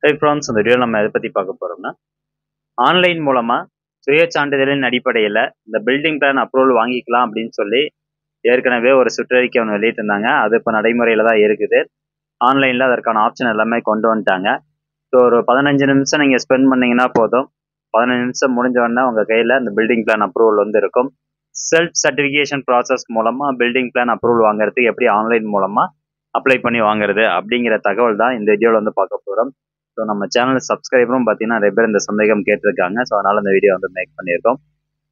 Hi friends, இந்த வீடியோவில் நம்ம எதை பற்றி பார்க்க போகிறோம்னா, ஆன்லைன் மூலமாக சுய சான்றிதழின் அடிப்படையில் இந்த பில்டிங் பிளான் அப்ரூவல் வாங்கிக்கலாம் அப்படின்னு சொல்லி ஏற்கனவே ஒரு சுற்றறிக்கை ஒன்று வெளியிட்டிருந்தாங்க. அது இப்போ நடைமுறையில் தான் இருக்குது. ஆன்லைனில் அதற்கான ஆப்ஷன் எல்லாமே கொண்டு வந்துட்டாங்க. ஸோ ஒரு 15 நிமிஷம் நீங்கள் ஸ்பெண்ட் பண்ணிங்கன்னா போதும். 15 நிமிஷம் முடிஞ்ச உடனே உங்கள் கையில் இந்த பில்டிங் பிளான் அப்ரூவல் வந்து இருக்கும். செல்ஃப் சர்டிஃபிகேஷன் ப்ராசஸ் மூலமாக பில்டிங் பிளான் அப்ரூவல் வாங்குறதுக்கு எப்படி ஆன்லைன் மூலமாக அப்ளை பண்ணி வாங்குறது அப்படிங்கிற தகவல் தான் இந்த வீடியோவில் வந்து பார்க்க போகிறோம். ஸோ நம்ம சேனல் சப்ஸ்கிரைபரும் பார்த்தீங்கன்னா நிறைய பேர் இந்த சந்தேகம் கேட்டிருக்காங்க. ஸோ அதனால் இந்த வீடியோ வந்து மேக் பண்ணியிருக்கோம்.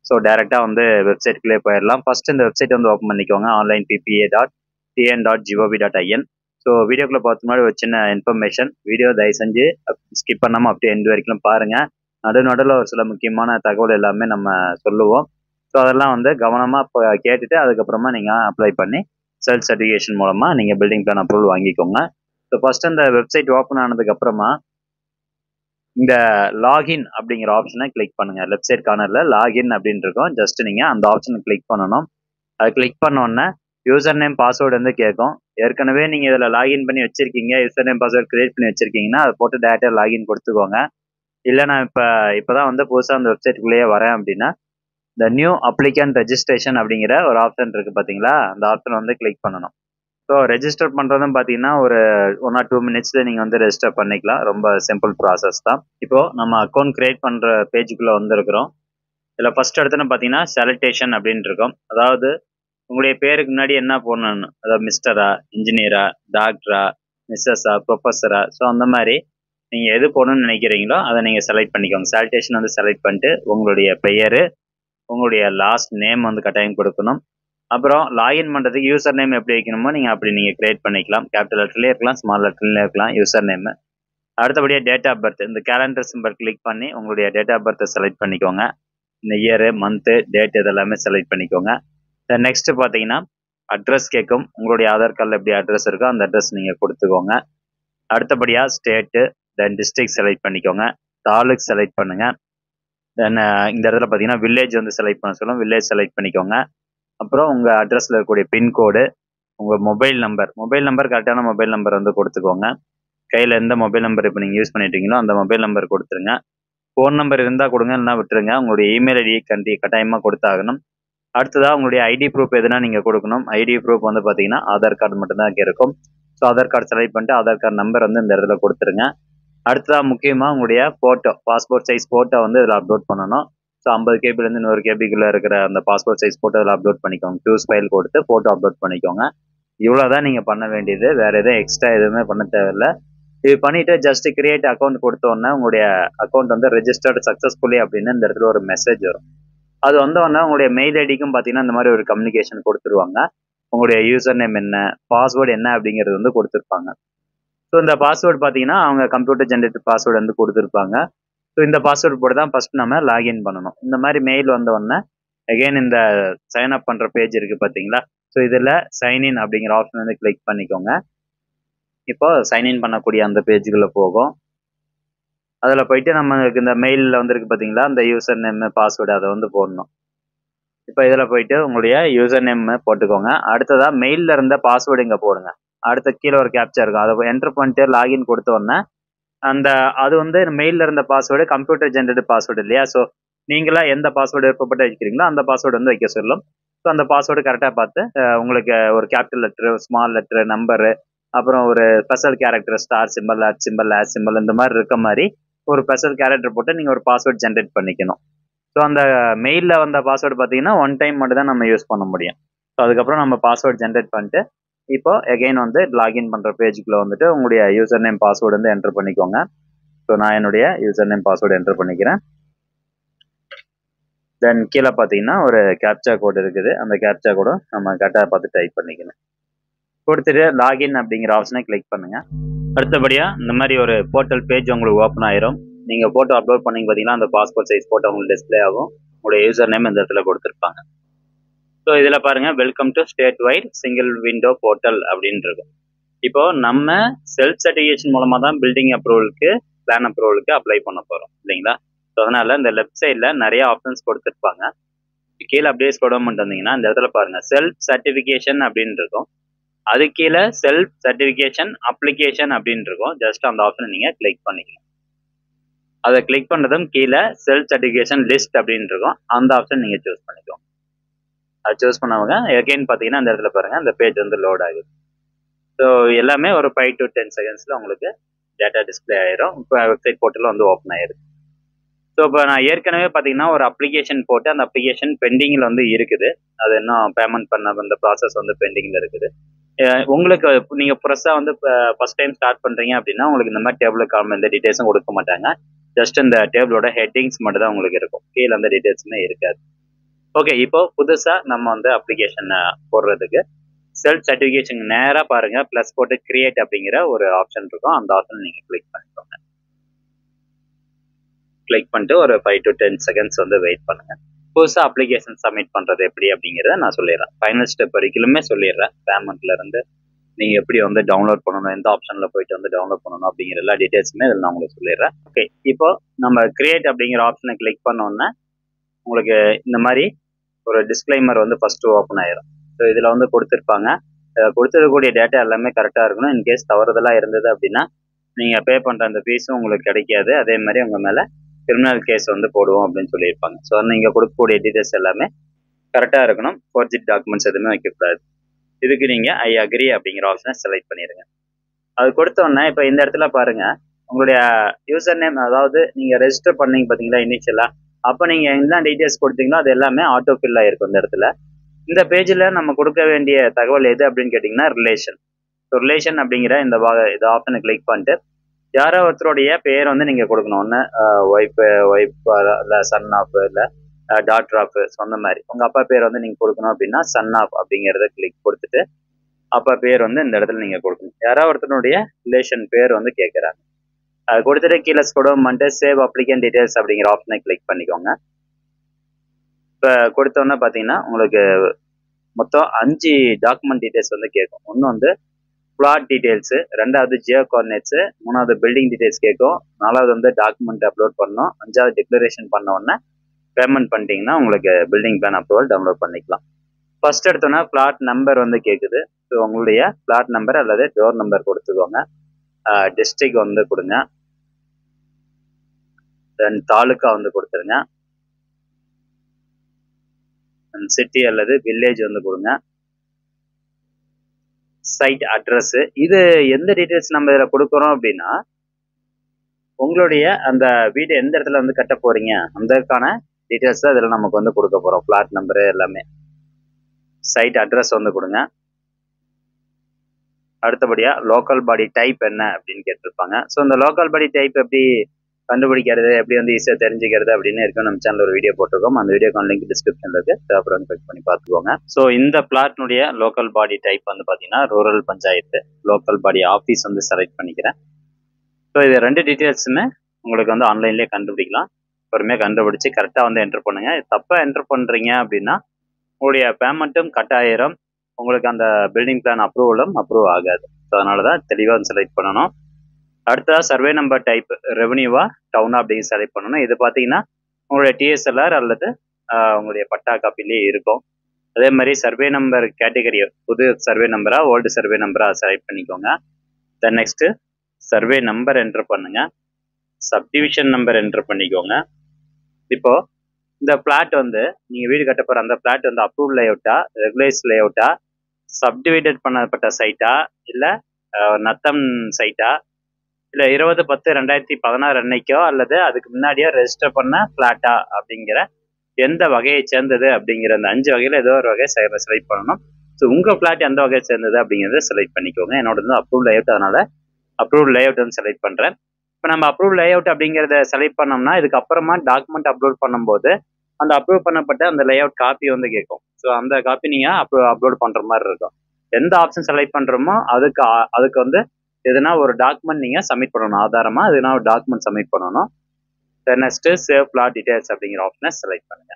ஸோ டேரெக்டாக வந்து வெப்சைட்குள்ளே போயிடலாம். ஃபர்ஸ்ட் இந்த வெப்சைட் வந்து ஓப்பன் பண்ணிக்கோங்க, onlineppa.tn.gov.in. ஸோ வீடியோக்குள்ளே பார்த்து முன்னாடி ஒரு சின்ன இன்ஃபர்மேஷன். வீடியோ தயவு செஞ்சு ஸ்கிப் பண்ணாமல் அப்படியே எண்டு வரைக்கும் பாருங்கள். நடுவில் ஒரு சில முக்கியமான தகவல் எல்லாமே நம்ம சொல்லுவோம். ஸோ அதெல்லாம் வந்து கவனமாக இப்போ கேட்டுட்டு அதுக்கப்புறமா நீங்கள் அப்ளை பண்ணி செல்ஃப் சர்டிஃபிகேஷன் மூலமாக நீங்கள் பில்டிங் பிளான் அப்ரூவல் வாங்கிக்கோங்க. ஸோ ஃபர்ஸ்ட் இந்த வெப்சைட் ஓப்பன் ஆனதுக்கப்புறமா இந்த லாகின் அப்படிங்கிற ஆப்ஷனை கிளிக் பண்ணுங்க. லெஃப்ட் சைட் கார்னர்ல லாகின் அப்படின்னு இருக்கும். ஜஸ்ட் நீங்க அந்த ஆப்ஷனை கிளிக் பண்ணணும். அதை கிளிக் பண்ணோடனே யூசர் நேம் பாஸ்வேர்டு வந்து கேட்கும். ஏற்கனவே நீங்க இதுல லாகின் பண்ணி வச்சிருக்கீங்க, யூசர் நேம் பாஸ்வேர்டு கிரியேட் பண்ணி வச்சிருக்கீங்கன்னா அதை போட்டு டேரக்டா லாகின் கொடுத்துக்கோங்க. இல்லை நான் இப்போதான் வந்து புதுசாக அந்த வெப்சைட்டுக்குள்ளேயே வரேன் அப்படின்னா இந்த நியூ அப்ளிகன்ட் ரெஜிஸ்ட்ரேஷன் அப்படிங்கிற ஒரு ஆப்ஷன் இருக்கு பார்த்தீங்களா, அந்த ஆப்ஷன் வந்து கிளிக் பண்ணணும். ஸோ ரெஜிஸ்டர் பண்ணுறதும் பார்த்தீங்கன்னா ஒரு 1 or 2 minutesல நீங்கள் வந்து ரெஜிஸ்டர் பண்ணிக்கலாம். ரொம்ப சிம்பிள் ப்ராசஸ் தான். இப்போ நம்ம அக்கௌண்ட் கிரியேட் பண்ணுற பேஜுக்குள்ளே வந்திருக்கிறோம். இதில் ஃபர்ஸ்ட் எடுத்துன்னு பார்த்தீங்கன்னா செலக்டேஷன் அப்படின்னு இருக்கும். அதாவது உங்களுடைய பேருக்கு முன்னாடி என்ன போடணும்னு, அதாவது மிஸ்டரா, இன்ஜினியரா, டாக்டரா, மிஸ்ஸஸா, ப்ரொஃபஸரா, ஸோ அந்த மாதிரி நீங்கள் எது போடணும்னு நினைக்கிறீங்களோ அதை நீங்கள் செலக்ட் பண்ணிக்கோங்க. செலக்டேஷன் வந்து செலக்ட் பண்ணிட்டு உங்களுடைய பெயர், உங்களுடைய லாஸ்ட் நேம் வந்து கட்டாயம் கொடுக்கணும். அப்புறம் லாகின் பண்ணுறதுக்கு யூசர் நேம் எப்படி வைக்கணுமோ அப்படி நீங்கள் கிரியேட் பண்ணிக்கலாம். கேபிட்டல் லெட்டர்லேயே இருக்கலாம், ஸ்மால் லெட்டர்லேயே இருக்கலாம் யூசர் நேம். அடுத்தபடியாக டேட் ஆஃப் பர்த், இந்த கேலண்டர் சிம்பல் கிளிக் பண்ணி உங்களுடைய டேட் ஆஃப் பர்த்தை செலக்ட் பண்ணிக்கோங்க. இந்த இயரு, மந்த்து, டேட் இதெல்லாமே செலக்ட் பண்ணிக்கோங்க. நெக்ஸ்ட் பார்த்தீங்கன்னா அட்ரஸ் கேட்கும். உங்களுடைய ஆதார் கார்டில் எப்படி அட்ரஸ் இருக்கோ அந்த அட்ரஸ் நீங்கள் கொடுத்துக்கோங்க. அடுத்தபடியாக ஸ்டேட்டு, தென் டிஸ்ட்ரிக்ட் செலக்ட் பண்ணிக்கோங்க. தாலுக் செலக்ட் பண்ணுங்க. தென் இந்த இடத்துல பார்த்தீங்கன்னா வில்லேஜ் வந்து செலக்ட் பண்ண சொல்லும், வில்லேஜ் செலக்ட் பண்ணிக்கோங்க. அப்புறம் உங்கள் அட்ரஸில் இருக்கக்கூடிய பின்கோடு, உங்கள் மொபைல் நம்பர் கரெக்டான மொபைல் நம்பர் வந்து கொடுத்துக்கோங்க. கையில் எந்த மொபைல் நம்பர் இப்போ நீங்கள் யூஸ் பண்ணிட்டீங்களோ அந்த மொபைல் நம்பர் கொடுத்துருங்க. ஃபோன் நம்பர் இருந்தால் கொடுங்க, இல்லைனா விட்டுருங்க. உங்களுடைய இமெயில் ஐடி கட்டாயமாக கொடுத்தாகணும். அடுத்ததாக உங்களுடைய ஐடி ப்ரூஃப் எதுனா நீங்கள் கொடுக்கணும். ஐடி ப்ரூஃப் வந்து பார்த்தீங்கன்னா ஆதார் கார்டு மட்டும்தான் இருக்கும். ஸோ ஆதார் கார்டு செலக்ட் பண்ணிட்டு ஆதார் கார்டு நம்பர் வந்து இந்த இடத்துல கொடுத்துருங்க. அடுத்ததாக முக்கியமாக உங்களுடைய ஃபோட்டோ, பாஸ்போர்ட் சைஸ் ஃபோட்டோ வந்து இதில் அப்லோட் பண்ணணும். ஸோ 50 கேபிலேருந்து 100 கேபிக்குள்ளே இருக்கிற அந்த பாஸ்போர்ட் சைஸ் ஃபோட்டோ இதில் அப்லோட் பண்ணிக்கோங்க. சூஸ் ஃபைல் கொடுத்து ஃபோட்டோ அப்லோட் பண்ணிக்கோங்க. இவ்வளோ தான் நீங்கள் பண்ண வேண்டியது. வேறு எதுவும் எக்ஸ்ட்ரா எதுவுமே பண்ண தேவையில்லை. இது பண்ணிவிட்டு ஜஸ்ட் கிரியேட் அக்கௌண்ட் கொடுத்தோன்னே உங்களுடைய அக்கௌண்ட் வந்து ரெஜிஸ்டர்டு சக்ஸஸ்ஃபுல்லி அப்படின்னு இந்த இடத்துல ஒரு மெசேஜ் வரும். அது வந்தோடனே உங்களுடைய மெயில் ஐடிக்கும் பார்த்தீங்கன்னா இந்த மாதிரி ஒரு கம்யூனிகேஷன் கொடுத்துருவாங்க. உங்களுடைய யூசர் நேம் என்ன, பாஸ்வேர்டு என்ன அப்படிங்கிறது வந்து கொடுத்துருப்பாங்க. ஸோ இந்த பாஸ்வேர்டு பார்த்தீங்கன்னா அவங்க கம்ப்யூட்டர் ஜென்ரேட்டட் பாஸ்வேர்டு வந்து கொடுத்துருப்பாங்க. ஸோ இந்த பாஸ்வேர்டு போட்டு தான் ஃபர்ஸ்ட் நம்ம லாகின் பண்ணணும். இந்த மாதிரி மெயில் வந்த உடனே அகெயின் இந்த சைன் அப் பண்ணுற பேஜ் இருக்குது பார்த்தீங்களா, ஸோ இதில் சைன்இன் அப்படிங்கிற ஆப்ஷன் வந்து கிளிக் பண்ணிக்கோங்க. இப்போ சைன்இன் பண்ணக்கூடிய அந்த பேஜுக்குள்ளே போகும். அதில் போயிட்டு நம்மளுக்கு இந்த மெயிலில் வந்துருக்கு பார்த்தீங்களா, அந்த யூசர் நேம் பாஸ்வேர்டு அதை வந்து போடணும். இப்போ இதில் போயிட்டு உங்களுடைய யூசர் நேம் போட்டுக்கோங்க. அடுத்ததாக மெயிலில் இருந்த பாஸ்வேர்டு இங்கே போடுங்க. அடுத்த கீழே ஒரு கேப்ச்சா இருக்கும், அதை என்டர் பண்ணிட்டு லாகின் கொடுத்த உடனே அது வந்து மெயிலில் இருந்த பாஸ்வேர்டு கம்ப்யூட்டர் ஜென்ரேட்டட் பாஸ்வேர்டு இல்லையா, ஸோ நீங்களா எந்த பாஸ்வேர்டு விருப்பப்பட்டு வைக்கிறீங்களோ அந்த பாஸ்வேர்டு வந்து வைக்க சொல்லும். ஸோ அந்த பாஸ்வேர்டு கரெக்டாக பார்த்து உங்களுக்கு ஒரு capital letter, small letter, number, அப்புறம் ஒரு special character, star simple, at simple, as simple, இந்த மாதிரி இருக்க மாதிரி ஒரு ஸ்பெஷல் கேரக்டர் போட்டு நீங்கள் ஒரு பாஸ்வேர்டு ஜென்ரேட் பண்ணிக்கணும். ஸோ அந்த மெயிலில் வந்த பாஸ்வேர்டு பார்த்தீங்கன்னா 1 டைம் மட்டும் தான் நம்ம யூஸ் பண்ண முடியும். ஸோ அதுக்கப்புறம் நம்ம பாஸ்வேர்டு ஜென்ரேட் பண்ணிட்டு இப்போ எகைன் வந்து லாகின் பண்ணுற பேஜுக்குள்ளே வந்துட்டு உங்களுடைய யூசர் நேம் பாஸ்வேர்டு வந்து என்டர் பண்ணிக்கோங்க. ஸோ நான் என்னுடைய யூசர் நேம் பாஸ்வேர்டு என்டர் பண்ணிக்கிறேன். தென் கீழே பார்த்தீங்கன்னா ஒரு கேப்சா கோடு இருக்குது. அந்த கேப்சா கோடும் நம்ம கரெக்டாக பார்த்து டைப் பண்ணிக்கணும். கொடுத்துட்டு லாகின் அப்படிங்கிற ஆப்ஷனை கிளிக் பண்ணுங்கள். அடுத்தபடியாக இந்த மாதிரி ஒரு போர்ட்டல் பேஜ் உங்களுக்கு ஓப்பன் ஆயிரும். நீங்கள் ஃபோட்டோ அப்லோட் பண்ணிங்க பார்த்தீங்கன்னா அந்த பாஸ்போர்ட் சைஸ் ஃபோட்டோ உங்களுக்கு டிஸ்பிளே ஆகும். உங்களுடைய யூசர் நேம் இந்த இடத்துல கொடுத்துருப்பாங்க. ஸோ இதில் பாருங்கள், welcome to state wide single window portal அப்படின்னு இருக்கும். இப்போ நம்ம செல்ஃப் சர்டிஃபிகேஷன் மூலமாக தான் பில்டிங் அப்ரூவலுக்கு, பிளான் அப்ரூவலுக்கு அப்ளை பண்ண போகிறோம் இல்லைங்களா. ஸோ அதனால் இந்த லெஃப்ட் சைடில் நிறைய ஆப்ஷன்ஸ் கொடுத்துருப்பாங்க. கீழே அப்படியே ஸ்க்ரோல் பண்ணிட்டு வந்தீங்கன்னா இந்த இடத்துல பாருங்கள் செல்ஃப் சர்டிஃபிகேஷன் அப்படின்னு இருக்கும். அது கீழே செல்ஃப் சர்டிஃபிகேஷன் அப்ளிகேஷன் அப்படின்னு இருக்கும். ஜஸ்ட் அந்த ஆப்ஷனை நீங்கள் கிளிக் பண்ணிக்கலாம். அதை கிளிக் பண்ணுறதும் கீழே செல்ஃப் சர்டிஃபிகேஷன் லிஸ்ட் அப்படின்னு இருக்கும். அந்த ஆப்ஷன் நீங்கள் சூஸ் பண்ணிக்கோங்க. அது சூஸ் பண்ணவங்க எகைன் பார்த்தீங்கன்னா அந்த இடத்துல பாருங்கள் அந்த பேஜ் வந்து லோட் ஆகுது. ஸோ எல்லாமே ஒரு 5 to 10 செகண்ட்ஸில் உங்களுக்கு டேட்டா டிஸ்பிளே ஆயிரும். இப்போ வெப்சைட் போர்ட்டல் வந்து ஓப்பன் ஆயிருக்கு. ஸோ இப்போ நான் ஏற்கனவே பார்த்தீங்கன்னா ஒரு அப்ளிகேஷன் போட்டு அந்த அப்ளிகேஷன் பெண்டிங்கில் வந்து இருக்குது. அது இன்னும் பேமெண்ட் பண்ண அந்த ப்ராசஸ் வந்து பெண்டிங்கில் இருக்குது. உங்களுக்கு நீங்கள் ஃப்ரெஷ்ஷாக வந்து ஃபர்ஸ்ட் டைம் ஸ்டார்ட் பண்ணுறீங்க அப்படின்னா உங்களுக்கு இந்த மாதிரி டேபிள் காலம் எந்த டீட்டெயில்ஸும் கொடுக்க மாட்டாங்க. ஜஸ்ட் இந்த டேபிளோட ஹெட்டிங்ஸ் மட்டும் தான் உங்களுக்கு இருக்கும். கீழே அந்த டீட்டெயில்ஸுமே இருக்காது. ஓகே, இப்போ புதுசாக நம்ம வந்து அப்ளிகேஷன் போடுறதுக்கு செல்ஃப் சர்டிஃபிகேஷன் நேராக பாருங்கள் ப்ளஸ் போட்டு கிரியேட் அப்படிங்கிற ஒரு ஆப்ஷன் இருக்கும். அந்த ஆப்ஷன் நீங்கள் கிளிக் பண்ணிக்கோங்க. கிளிக் பண்ணிட்டு ஒரு 5 to 10 செகண்ட்ஸ் வந்து வெயிட் பண்ணுங்க. புதுசாக அப்ளிகேஷன் சப்மிட் பண்ணுறது எப்படி அப்படிங்கிறத நான் சொல்லிடுறேன். ஃபைனல் ஸ்டெப் வரைக்குமே சொல்லிடுறேன். பேமெண்ட்ல இருந்து நீங்கள் எப்படி வந்து டவுன்லோட் பண்ணணும், எந்த ஆப்ஷனில் போயிட்டு வந்து டவுன்லோட் பண்ணணும் அப்படிங்கிற எல்லா டீட்டெயில்ஸுமே இதில் நான் உங்களுக்கு சொல்லிடுறேன். ஓகே, இப்போ நம்ம கிரியேட் அப்படிங்கிற ஆப்ஷனை கிளிக் பண்ணோன்னே உங்களுக்கு இந்த மாதிரி ஒரு டிஸ்க்ளைமர் வந்து ஃபஸ்ட்டு ஓப்பன் ஆயிரும். ஸோ இதில் வந்து கொடுத்துருப்பாங்க. கொடுத்துருக்கக்கூடிய டேட்டா எல்லாமே கரெக்டாக இருக்கணும். இன்கேஸ் தவறுதலாக இருந்தது அப்படின்னா நீங்கள் பே பண்ணுற அந்த ஃபீஸும் உங்களுக்கு கிடைக்காது. அதே மாதிரி உங்கள் மேலே கிரிமினல் கேஸ் வந்து போடுவோம் அப்படின்னு சொல்லியிருப்பாங்க. ஸோ நீங்கள் கொடுக்கக்கூடிய டீட்டெயில்ஸ் எல்லாமே கரெக்டாக இருக்கணும். ஃபோர்ஜிட் டாக்குமெண்ட்ஸ் எதுவுமே வைக்கக்கூடாது. இதுக்கு நீங்கள் ஐ அக்ரி அப்படிங்கிற ஆப்ஷனை செலக்ட் பண்ணிடுங்க. அது கொடுத்தோன்னே இப்போ இந்த இடத்துல பாருங்கள் உங்களுடைய யூசர் நேம், அதாவது நீங்கள் ரெஜிஸ்டர் பண்ணீங்க பார்த்தீங்களா இனிஷியலாக, அப்போ நீங்கள் என்ன டீட்டெயில்ஸ் கொடுத்தீங்களோ அது எல்லாமே ஆட்டோ ஃபில் ஆகிருக்கும் இந்த இடத்துல. இந்த பேஜில் நம்ம கொடுக்க வேண்டிய தகவல் எது அப்படின்னு கேட்டிங்கன்னா ரிலேஷன். ஸோ ரிலேஷன் அப்படிங்கிற இந்த ஆப்ஷனை கிளிக் பண்ணிட்டு யாரோ ஒருத்தருடைய பேர் வந்து நீங்கள் கொடுக்கணும். ஒன்று ஒய்ஃப் இல்லை சன் ஆஃப் இல்லை டாட்டர் ஆஃப், ஸோ அந்த மாதிரி உங்கள் அப்பா பேர் வந்து நீங்கள் கொடுக்கணும் அப்படின்னா சன் ஆஃப் அப்படிங்கிறத கிளிக் கொடுத்துட்டு அப்பா பேர் வந்து இந்த இடத்துல நீங்கள் கொடுக்கணும். யாரோ ஒருத்தனுடைய ரிலேஷன் பேர் வந்து கேட்குறாங்க. அது கொடுத்துட்டு கீழே ஸ்கூடம் பண்ணிட்டு சேவ் அப்ளிகேஷன் டீட்டெயில்ஸ் அப்படிங்கிற ஆப்ஷனை கிளிக் பண்ணிக்கோங்க. இப்போ கொடுத்தோன்னே பார்த்தீங்கன்னா உங்களுக்கு மொத்தம் 5 டாக்குமெண்ட் டீட்டெயில்ஸ் வந்து கேட்கும். ஒன்று வந்து பிளாட் டீட்டெயில்ஸு, ரெண்டாவது ஜியோ கோஆர்டினேட்ஸு, மூணாவது பில்டிங் டீட்டெயில்ஸ் கேட்கும், நாலாவது வந்து டாக்குமெண்ட் அப்லோட் பண்ணணும், அஞ்சாவது டிக்ளரேஷன் பண்ண உடனே பேமெண்ட் பண்ணிட்டீங்கன்னா உங்களுக்கு பில்டிங் பிளான் அப்ரூவல் டவுன்லோட் பண்ணிக்கலாம். ஃபர்ஸ்ட் எடுத்தோன்னா பிளாட் நம்பர் வந்து கேட்குது. ஸோ உங்களுடைய பிளாட் நம்பர் அல்லது டோர் நம்பர் கொடுத்துக்கோங்க. டிஸ்ட்ரிக்ட் வந்து கொடுங்க, தென் தாலுக்கா வந்து கொடுத்துருங்க, சிட்டி அல்லது வில்லேஜ் வந்து கொடுங்க, சைட் அட்ரஸ். இது எந்த டீட்டெயில்ஸ் நம்ம இதில் கொடுக்குறோம் அப்படின்னா உங்களுடைய அந்த வீடு எந்த இடத்துல வந்து கட்ட போறீங்க அதற்கான டீட்டெயில்ஸ் தான் இதில் நமக்கு வந்து கொடுக்க போகிறோம். பிளாட் நம்பரு எல்லாமே. சைட் அட்ரஸ் வந்து கொடுங்க. அடுத்தபடியாக லோக்கல் பாடி டைப் என்ன அப்படின்னு கேட்டிருப்பாங்க. ஸோ இந்த லோக்கல் பாடி டைப் எப்படி கண்டுபிடிக்கிறது, எப்படி வந்து ஈஸியாக தெரிஞ்சுக்கிறது அப்படின்னு இருக்கும். நம்ம சேனல் ஒரு வீடியோ போட்டிருக்கோம். அந்த வீடியோக்கான லிங்க் டிஸ்கிரிப்ஷனில் இருக்கு. அப்புறம் வந்து கிளிக் பண்ணி பார்த்துக்கோங்க. ஸோ இந்த பிளாட்னுடைய லோக்கல் பாடி டைப் வந்து பார்த்தீங்கன்னா rural panchayat. Local body office வந்து செலக்ட் பண்ணிக்கிறேன். ஸோ இது 2 டீட்டெயில்ஸுமே உங்களுக்கு வந்து ஆன்லைன்லேயே கண்டுபிடிக்கலாம். பொறுமையாக கண்டுபிடிச்சி கரெக்டாக வந்து என்ட்ரு பண்ணுங்க. தப்பாக என்ட்ரு பண்ணுறீங்க அப்படின்னா உங்களுடைய பேமெண்ட்டும் கட் ஆயிரும், உங்களுக்கு அந்த பில்டிங் பிளான் அப்ரூவ் ஆகாது. ஸோ அதனால தான் தெளிவாக செலக்ட் பண்ணணும். அடுத்ததாக சர்வே நம்பர் டைப் ரெவன்யூவா டவுனா அப்படின்னு செலக்ட் பண்ணணும். இது பார்த்தீங்கன்னா உங்களுடைய டிஎஸ்எல்ஆர் அல்லது உங்களுடைய பட்டா காப்பிலேயே இருக்கும். அதே மாதிரி சர்வே நம்பர் கேட்டகரி புது சர்வே நம்பரா ஓல்டு சர்வே நம்பரா செலக்ட் பண்ணிக்கோங்க. Then next survey number enter பண்ணுங்க, சப்டிவிஷன் நம்பர் என்ட்ரு பண்ணிக்கோங்க. இப்போ இந்த பிளாட் வந்து நீங்கள் வீடு கட்ட போகிற அந்த பிளாட் வந்து அப்ரூவ் லேஅவுட்டா, ரெகுலைஸ் லேஅவுட்டா, சப்டிவைடட் பண்ணப்பட்ட சைட்டா, இல்லை நத்தம் சைட்டா, இல்லை 20/10/2016 அன்னைக்கோ அல்லது அதுக்கு முன்னாடியோ ரெஜிஸ்டர் பண்ண பிளாட்டா அப்படிங்கிற எந்த வகையை சேர்ந்தது அப்படிங்கிற அந்த 5 வகையில் ஏதோ ஒரு வகை செலக்ட் பண்ணணும். ஸோ உங்கள் பிளாட் எந்த வகையை சேர்ந்தது அப்படிங்கிறத செலக்ட் பண்ணிக்கோங்க. என்னோட வந்து அப்ரூவ் லேஅவுட், அதனால அப்ரூவ் லேஅவுட் வந்து செலக்ட் பண்ணுறேன். இப்போ நம்ம அப்ரூவ் லேஅவுட் அப்படிங்கிறத செலக்ட் பண்ணோம்னா இதுக்கப்புறமா டாக்குமெண்ட் அப்லோட் பண்ணும்போது அந்த அப்ரூவ் பண்ணப்பட்ட அந்த லேஅவுட் காப்பி வந்து கேட்கும். ஸோ அந்த காப்பி நீங்கள் அப்லோட் பண்ணுற மாதிரி இருக்கும். எந்த ஆப்ஷன் செலக்ட் பண்ணுறோமோ அதுக்கு வந்து எதுனா ஒரு டாக்குமெண்ட் நீங்கள் சப்மிட் பண்ணணும். ஆதாரமாக எதுனா ஒரு டாக்குமெண்ட் சப்மிட் பண்ணணும். நெக்ஸ்ட்டு சேவ் பிளாட் டீடைல்ஸ் அப்படிங்கிற ஆப்ஷனை செலக்ட் பண்ணுங்க.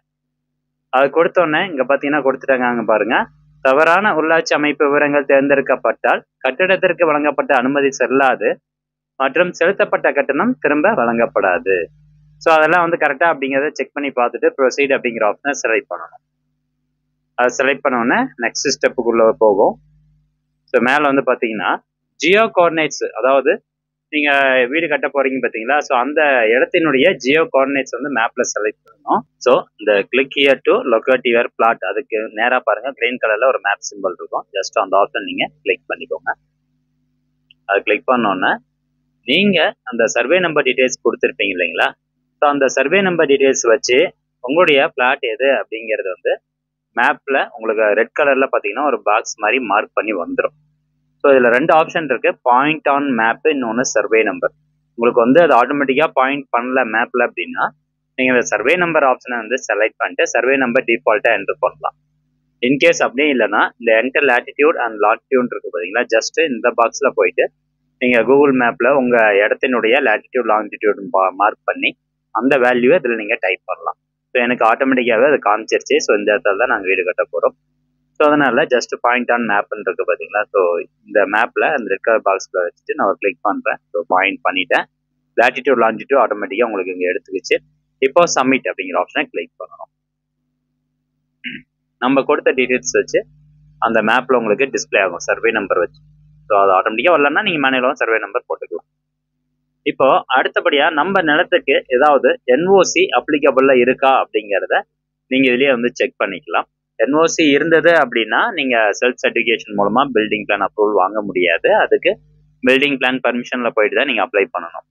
அது கொடுத்தோன்னே இங்கே பார்த்தீங்கன்னா கொடுத்துட்டாங்க. அங்கே பாருங்க, தவறான உள்ளாட்சி அமைப்பு விவரங்கள் தேர்ந்தெடுக்கப்பட்டால் கட்டிடத்திற்கு வழங்கப்பட்ட அனுமதி செல்லாது மற்றும் செலுத்தப்பட்ட கட்டணம் திரும்ப வழங்கப்படாது. ஸோ அதெல்லாம் வந்து கரெக்டாக அப்படிங்கிறத செக் பண்ணி பார்த்துட்டு ப்ரொசீட் அப்படிங்கிற ஆப்ஷனை செலக்ட் பண்ணணும். அதை செலக்ட் பண்ணோன்னே நெக்ஸ்ட் ஸ்டெப்புக்குள்ளே போகும். ஸோ மேலே வந்து பார்த்தீங்கன்னா ஜியோ கோஆர்டினேட்ஸ், அதாவது நீங்கள் வீடு கட்ட போறீங்க பார்த்தீங்களா, ஸோ அந்த இடத்தினுடைய ஜியோ கோஆர்டினேட்ஸ் வந்து மேப்பில் செலக்ட் பண்ணணும். ஸோ இந்த click here to locate your plot, அதுக்கு நேராக பாருங்கள் கிரீன் கலரில் ஒரு மேப் சிம்பிள் இருக்கும். ஜஸ்ட் அந்த ஆப்ஷன் நீங்கள் கிளிக் பண்ணிக்கோங்க. அது கிளிக் பண்ணோன்னே நீங்கள் அந்த சர்வே நம்பர் டீட்டெயில்ஸ் கொடுத்துருப்பீங்க இல்லைங்களா, ஸோ அந்த சர்வே நம்பர் டீட்டெயில்ஸ் வச்சு உங்களுடைய பிளாட் எது அப்படிங்கிறது வந்து மேப்பில் உங்களுக்கு ரெட் கலரில் பார்த்தீங்கன்னா ஒரு பாக்ஸ் மாதிரி மார்க் பண்ணி வந்துடும். ஸோ இதில் 2 ஆப்ஷன் இருக்குது, பாயிண்ட் ஆன் மேப்பு, இன்னொன்று சர்வே நம்பர். உங்களுக்கு வந்து அது ஆட்டோமேட்டிக்காக பாயிண்ட் பண்ணல மேப்பில் அப்படின்னா நீங்கள் இந்த சர்வே நம்பர் ஆப்ஷனை வந்து செலக்ட் பண்ணிட்டு சர்வே நம்பர் டிஃபால்ட்டாக என்ட்ரு பண்ணலாம். இன்கேஸ் அப்படியே இல்லைன்னா இந்த என்டர் லேட்டிடியூட் அண்ட் லாட்டிடியூட் இருக்குது பார்த்தீங்களா, ஜஸ்ட் இந்த பாக்ஸில் போயிட்டு நீங்கள் கூகுள் மேப்பில் உங்கள் இடத்தினுடைய லேட்டிடியூட் லாங்கிடியூட் மார்க் பண்ணி அந்த வேல்யூவை இதில் நீங்கள் டைப் பண்ணலாம். ஸோ எனக்கு ஆட்டோமேட்டிக்காகவே அது காமிச்சிருச்சு. ஸோ இந்த இடத்துல தான் நாங்கள் வீடு கட்ட போகிறோம். ஸோ அதனால் ஜஸ்ட் பாயிண்ட் ஆன் மேப்னு இருக்குது பார்த்தீங்களா, ஸோ இந்த மேப்பில் அந்த ரெட் கலர் பாக்ஸில் வச்சுட்டு நான் கிளிக் பண்ணுறேன். ஸோ பாயிண்ட் பண்ணிட்டேன். லேட்டிடியூட் லாங்கிடியூட் ஆட்டோமேட்டிக்காக உங்களுக்கு இங்கே எடுத்துக்கிச்சு. இப்போ சப்மிட் அப்படிங்கிற ஆப்ஷனை கிளிக் பண்ணணும். நம்ம கொடுத்த டீட்டெயில்ஸ் வச்சு அந்த மேப்பில் உங்களுக்கு டிஸ்பிளே ஆகும் சர்வே நம்பர் வச்சு. ஸோ அது ஆட்டோமேட்டிக்காக வரலன்னா நீங்கள் மேனுவலாக சர்வே நம்பர் போட்டுக்கலாம். இப்போ அடுத்தபடியா நம்ம நிலத்துக்கு ஏதாவது என்ஓசி அப்ளிகபிள்ல இருக்கா அப்படிங்கிறத நீங்க இதுலயே வந்து செக் பண்ணிக்கலாம். என்ஓசி இருந்தது அப்படின்னா நீங்க செல்ஃப் சர்டிஃபிகேஷன் மூலமா பில்டிங் பிளான் அப்ரூவல் வாங்க முடியாது. அதுக்கு பில்டிங் பிளான் பர்மிஷன்ல போயிட்டு தான் நீங்க அப்ளை பண்ணணும்.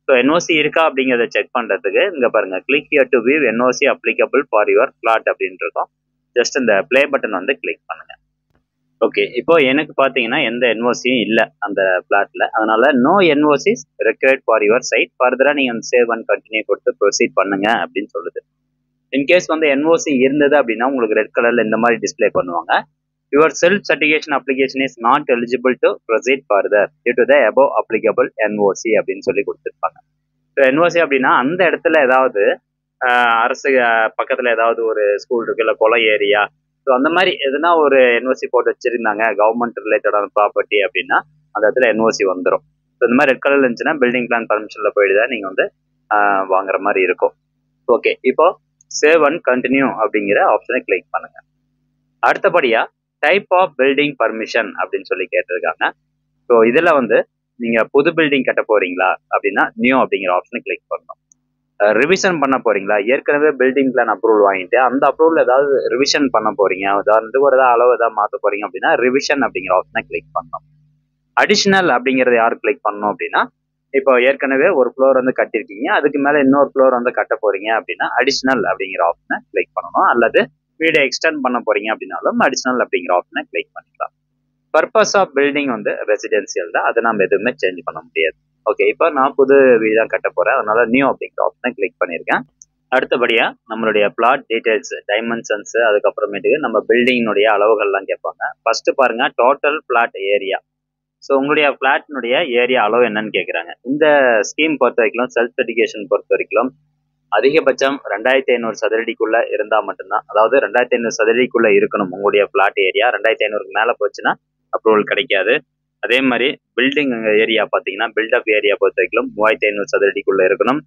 ஸோ என்ஓசி இருக்கா அப்படிங்கிறத செக் பண்றதுக்கு இங்க பாருங்க, click here to view NOC applicable for your plot அப்படின்னு இருக்கும். ஜஸ்ட் இந்த பிளே பட்டன் வந்து கிளிக் பண்ணுங்க. ஓகே, இப்போ எனக்கு பார்த்தீங்கன்னா எந்த என்ஓசியும் இல்லை அந்த பிளாட்ல, அதனால no NOCs required for your site, ஃபர்தராக நீங்கள் வந்து சேவ் அண்ட் கண்டினியூ கொடுத்து ப்ரொசீட் பண்ணுங்க அப்படின்னு சொல்லுது. இன்கேஸ் வந்து என்ஓசி இருந்தது அப்படின்னா உங்களுக்கு ரெட் கலர்ல இந்த மாதிரி டிஸ்பிளே பண்ணுவாங்க. Your self certification application is not eligible to proceed further due to the above applicable NOC அப்படின்னு சொல்லி கொடுத்துருப்பாங்க. ஸோ என்ஓசி அப்படின்னா அந்த இடத்துல ஏதாவது அரசு பக்கத்தில் ஏதாவது ஒரு ஸ்கூல் இருக்கு, இல்லை கொலை ஏரியா, ஸோ அந்த மாதிரி எதுனா ஒரு என்ஓசி போட்டு வச்சிருந்தாங்க கவர்மெண்ட் ரிலேட்டடான ப்ராப்பர்ட்டி அப்படின்னா அந்த இடத்துல என்ஓசி வந்துடும். ஸோ இந்த மாதிரி ரெட் கலர்ல இருந்துச்சுன்னா பில்டிங் பிளான் பர்மிஷன்ல போயிட்டு தான் நீங்கள் வந்து வாங்குற மாதிரி இருக்கும். ஓகே, இப்போ சேவ் அண்ட் கண்டினியூ அப்படிங்கிற ஆப்ஷனை கிளிக் பண்ணுங்க. அடுத்தபடியா டைப் ஆஃப் பில்டிங் பர்மிஷன் அப்படின்னு சொல்லி கேட்டிருக்காங்க. ஸோ இதில் வந்து நீங்கள் புது பில்டிங் கட்ட போறீங்களா அப்படின்னா நியூ அப்படிங்கிற ஆப்ஷனை கிளிக் பண்ணணும். ரிவிஷன் பண்ண போறீங்களா, ஏற்கனவே பில்டிங் பிளான் அப்ரூவல் வாங்கிட்டு அந்த அப்ரூவல் ஏதாவது ரிவிஷன் பண்ண போறீங்க, உதாரணத்துக்கு ஒரு ஏதாவது அளவு ஏதாவது மாற்ற போறீங்க அப்படின்னா ரிவிஷன் அப்படிங்கிற ஆப்ஷனை கிளிக் பண்ணணும். அடிஷனல் அப்படிங்கிறது யார் கிளிக் பண்ணணும் அப்படின்னா, இப்போ ஏற்கனவே ஒரு ஃப்ளோர் வந்து கட்டிருக்கீங்க, அதுக்கு மேல இன்னொரு ஃப்ளோர் வந்து கட்ட போறீங்க அப்படின்னா அடிஷனல் அப்படிங்கிற ஆப்ஷனை கிளிக் பண்ணணும். அல்லது வீடை எக்ஸ்டெண்ட் பண்ண போறீங்க அப்படின்னாலும் அடிஷனல் அப்படிங்கிற ஆப்ஷனை கிளிக் பண்ணிக்கலாம். பர்பஸ் ஆஃப் பில்டிங் வந்து ரெசிடென்சியல் தான், அதை நம்ம எதுவுமே சேஞ்ச் பண்ண முடியாது. ஓகே, இப்போ நான் புது வீடு தான் கட்ட போறேன், அதனால நியூ அப்படிங்கிற ஆப்ஷனை கிளிக் பண்ணியிருக்கேன். அடுத்தபடியா நம்மளுடைய பிளாட் டீடைல்ஸ், டைமென்ஷன்ஸ், அதுக்கப்புறமேட்டுக்கு நம்ம பில்டிங்கினுடைய அளவுகள்லாம் கேட்பாங்க. ஃபர்ஸ்ட் பாருங்க, டோட்டல் பிளாட் ஏரியா. ஸோ உங்களுடைய பிளாட்டினுடைய ஏரியா அளவு என்னன்னு கேட்குறாங்க. இந்த ஸ்கீம் பொறுத்த வரைக்கும், செல்ஃப் சர்டிஃபிகேஷன் பொறுத்த வரைக்கும் அதிகபட்சம் 2500 சதுரடிக்குள்ள இருந்தால் மட்டும்தான், அதாவது 2500 சதுரடிக்குள்ள இருக்கணும் உங்களுடைய பிளாட் ஏரியா. 2500க்கு மேலே போச்சுன்னா அப்ரூவல் கிடைக்காது. அதே மாதிரி பில்டிங் ஏரியா பார்த்தீங்கன்னா, பில்டப் ஏரியா பொறுத்த வரைக்கும் 3500 சதுரடிக்குள்ள இருக்கணும்.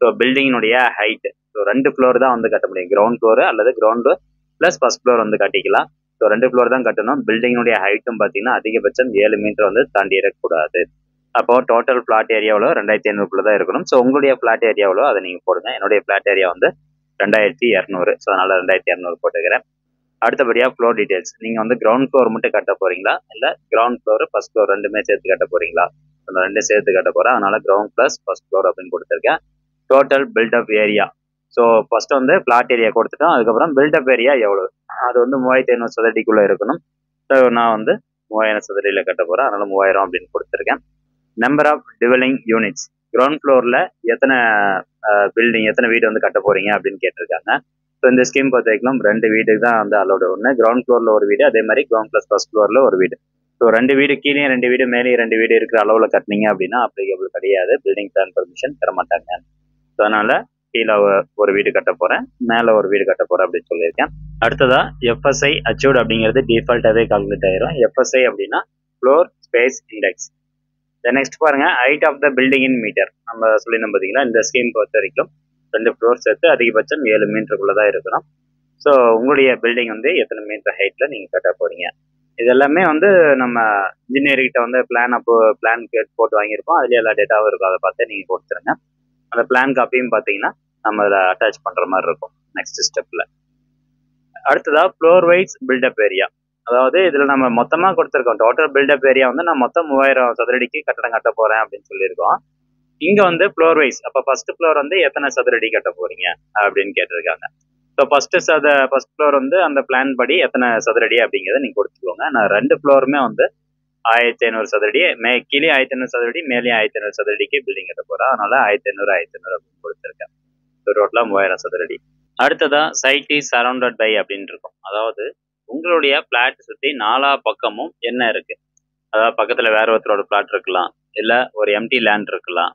ஸோ பில்டிங்கினுடைய ஹைட், ஸோ 2 ஃப்ளோர் தான் வந்து கட்ட முடியும், கிரவுண்ட் ஃப்ளோர் அல்லது கிரவுண்டு ப்ளஸ் ஃபர்ஸ்ட் ஃப்ளோர் வந்து கட்டிக்கலாம். ஸோ 2 ஃப்ளோர் தான் கட்டணும். பில்டிங்கினுடைய ஹைட்டும் பார்த்தீங்கன்னா அதிகபட்சம் 7 மீட்டர் வந்து தாண்டி இருக்கக்கூடாது. அப்போ டோட்டல் பிளாட் ஏரியாவில் 2500 தான் இருக்கணும். ஸோ உங்களுடைய பிளாட் ஏரியாவில் அதை நீங்கள் போடுங்க. என்னுடைய பிளாட் ஏரியா வந்து 2200, ஸோ அதனால 2200 போட்டுக்கிறேன். அடுத்தபடியாக ஃப்ளோர் டீடைல்ஸ், நீங்கள் வந்து கிரவுண்ட் ஃப்ளோர் மட்டும் கட்ட போறீங்களா, இல்லை கிரவுண்ட் ஃப்ளோர் ஃபர்ஸ்ட் ஃப்ளோர் ரெண்டுமே சேர்த்து கட்ட போறீங்களா? அந்த 2 சேர்த்து கட்ட போறேன், அதனால கிரவுண்ட் ப்ளஸ் ஃபர்ஸ்ட் ஃப்ளோர் அப்படின்னு கொடுத்துருக்கேன். Total build up area, so first வந்து பிளாட் ஏரியா கொடுத்துட்டோம், அதுக்கப்புறம் பில்டப் ஏரியா எவ்வளோ, அது வந்து 3500 சதுரடிக்குள்ள இருக்கணும். ஸோ நான் வந்து 3000 சதுரடியில் கட்ட போறேன், அதனால 3000 அப்படின்னு கொடுத்துருக்கேன். நம்பர் ஆஃப் டிவெல்லிங் யூனிட்ஸ், கிரவுண்ட் ஃப்ளோரில் எத்தனை பில்டிங், எத்தனை வீடு வந்து கட்ட போறீங்க அப்படின்னு கேட்டிருக்காங்க. ஸோ இந்த ஸ்கீம் பொறுத்த வரைக்கும் 2 வீடு தான் வந்து அலோடு. ஒன்று கிரவுண்ட் ஃப்ளோரில் ஒரு வீடு, அதே மாதிரி கிரவுண்ட் ப்ளஸ் ஃபர்ஸ்ட் ஃப்ளோரில் ஒரு வீடு. ஸோ 2 வீடு கீழே 2 வீடு மேலே 2 வீடு இருக்கிற அளவில் கட்டினீங்க அப்படின்னா அப்ளிகபிள் கிடையாது, பில்டிங் பிளான் பர்மிஷன் தர மாட்டாங்க. ஸோ அதனால கீழே ஒரு வீடு கட்ட போறேன், மேலே ஒரு வீடு கட்ட போறேன் அப்படின்னு சொல்லியிருக்கேன். அடுத்ததா எஃப்எஸ்ஐ அச்சீவ்ட் அப்படிங்கிறது டிஃபால்ட்டாகவே கால்குலேட் ஆயிரும். எஃப்எஸ்ஐ அப்படின்னா ஃப்ளோர் ஸ்பேஸ் இண்டெக்ஸ். நெக்ஸ்ட் பாருங்க, height of the building in metre. நம்ம சொல்லியிருந்தோம் பார்த்தீங்களா, இந்த ஸ்கீம் பொறுத்த வரைக்கும் 2 ஃப்ளோர் சேர்த்து அதிகபட்சம் 7 மீட்டருக்குள்ள தான் இருக்கணும். ஸோ உங்களுடைய பில்டிங் வந்து எத்தனை மீட்டர் ஹைட்ல நீங்க கட்ட போறீங்க. இது எல்லாமே வந்து நம்ம இன்ஜினியர்கிட்ட வந்து பிளான் கேட்டு போட்டு வாங்கியிருப்போம். அதுலேயே எல்லா டேட்டாவும் இருக்கும். அதை பார்த்து நீங்கள் கொடுத்துருங்க. அந்த பிளான் காப்பியும் பார்த்தீங்கன்னா நம்ம அதில் அட்டாச் பண்ணுற மாதிரி இருக்கும் நெக்ஸ்ட் ஸ்டெப்பில். அடுத்ததா ஃப்ளோர் வைஸ் பில்டப் ஏரியா. அதாவது இதில் நம்ம மொத்தமாக கொடுத்துருக்கோம். டோட்டல் பில்டப் ஏரியா வந்து நான் மொத்தம் 3000 சதுரடிக்கு கட்டடம் கட்ட போகிறேன் அப்படின்னு சொல்லியிருக்கோம். இங்கே வந்து ஃப்ளோர் வைஸ், அப்போ ஃபர்ஸ்ட் ஃப்ளோர் வந்து எத்தனை சதுரடி கட்ட போறீங்க அப்படின்னு கேட்டிருக்காங்க. ஸோ ஃபர்ஸ்ட் ஃப்ளோர் வந்து அந்த பிளான் படி எத்தனை சதுரடி அப்படிங்கிறத நீங்கள் கொடுத்துக்கோங்க. நான் 2 ஃப்ளோருமே வந்து 1500 சதுரடி, கீழே 1500 சதுரடி, மேலே 1500 சதுரடிக்கு பில்டிங் கட்ட போகிறேன். அதனால 1500 அப்படின்னு கொடுத்துருக்கேன். ஸோ டோட்டலாக 3000 சதுரடி. அடுத்ததா சைட் இஸ் சரௌண்டட் பை அப்படின்னு இருக்கும். அதாவது உங்களுடைய பிளாட் சுற்றி 4 பக்கமும் என்ன இருக்கு, அதாவது பக்கத்தில் வேற ஒருத்தரோட பிளாட் இருக்கலாம், இல்லை ஒரு எம்டி லேண்ட் இருக்கலாம்,